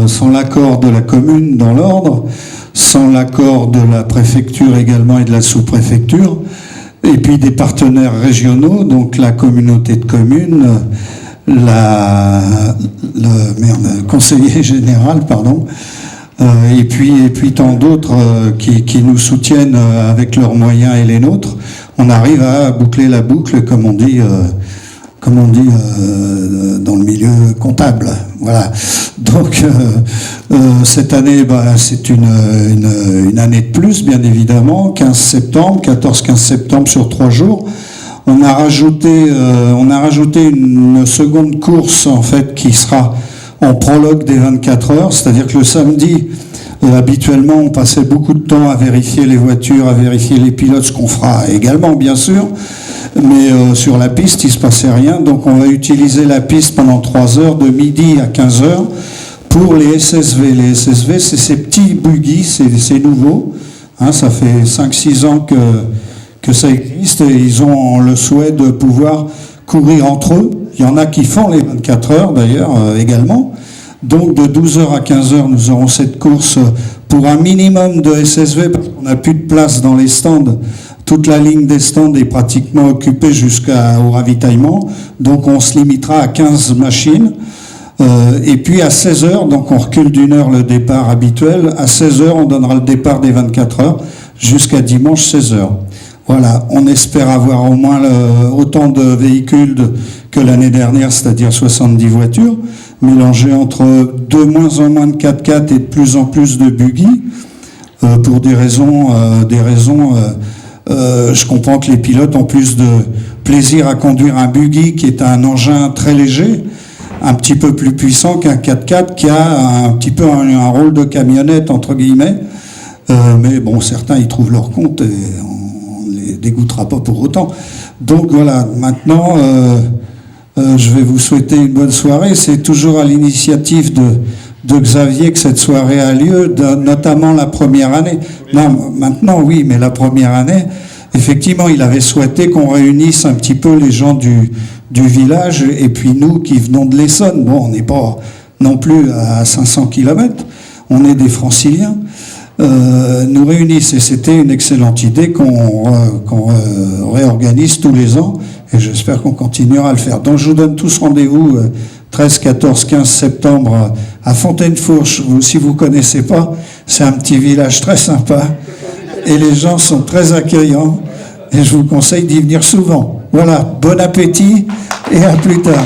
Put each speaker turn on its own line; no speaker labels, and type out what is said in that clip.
Sans l'accord de la commune dans l'ordre, sans l'accord de la préfecture également et de la sous-préfecture, et puis des partenaires régionaux, donc la communauté de communes, le conseiller général, et puis tant d'autres qui nous soutiennent avec leurs moyens et les nôtres. On arrive à boucler la boucle, comme on dit dans le milieu comptable. Voilà. Donc cette année, c'est une année de plus, bien évidemment. 14-15 septembre sur 3 jours. On a rajouté une seconde course en fait qui sera en prologue des 24 heures, c'est-à-dire que le samedi, habituellement, on passait beaucoup de temps à vérifier les voitures, à vérifier les pilotes, ce qu'on fera également, bien sûr. Mais sur la piste, il ne se passait rien. Donc on va utiliser la piste pendant 3 heures, de midi à 15 heures, pour les SSV. Les SSV, c'est ces petits buggy, c'est nouveau. Ça fait 5-6 ans que ça existe et ils ont le souhait de pouvoir courir entre eux. Il y en a qui font les 24 heures d'ailleurs également. Donc de 12h à 15h, nous aurons cette course pour un minimum de SSV parce qu'on n'a plus de place dans les stands. Toute la ligne des stands est pratiquement occupée jusqu'au ravitaillement. Donc on se limitera à 15 machines. Et puis à 16h, donc on recule d'1 heure le départ habituel. À 16h, on donnera le départ des 24 heures jusqu'à dimanche 16h. Voilà, on espère avoir au moins autant de véhicules que l'année dernière, c'est-à-dire 70 voitures, mélangées entre de moins en moins de 4x4 et de plus en plus de buggy, pour des raisons. Je comprends que les pilotes ont plus de plaisir à conduire un buggy qui est un engin très léger, un petit peu plus puissant qu'un 4x4 qui a un petit peu un rôle de camionnette, entre guillemets. Mais bon, certains y trouvent leur compte et on ne les dégoûtera pas pour autant. Donc voilà, maintenant, je vais vous souhaiter une bonne soirée. C'est toujours à l'initiative de Xavier que cette soirée a lieu, notamment la première année. Non, maintenant oui, mais la première année, effectivement, il avait souhaité qu'on réunisse un petit peu les gens du village et puis nous qui venons de l'Essonne. Bon, on n'est pas non plus à 500 km, on est des franciliens. Nous réunissent et c'était une excellente idée qu'on réorganise tous les ans et j'espère qu'on continuera à le faire. Donc je vous donne tous rendez-vous 13, 14, 15 septembre à Fontaine-Fourche. Si vous ne connaissez pas, c'est un petit village très sympa et les gens sont très accueillants et je vous conseille d'y venir souvent. Voilà, bon appétit et à plus tard.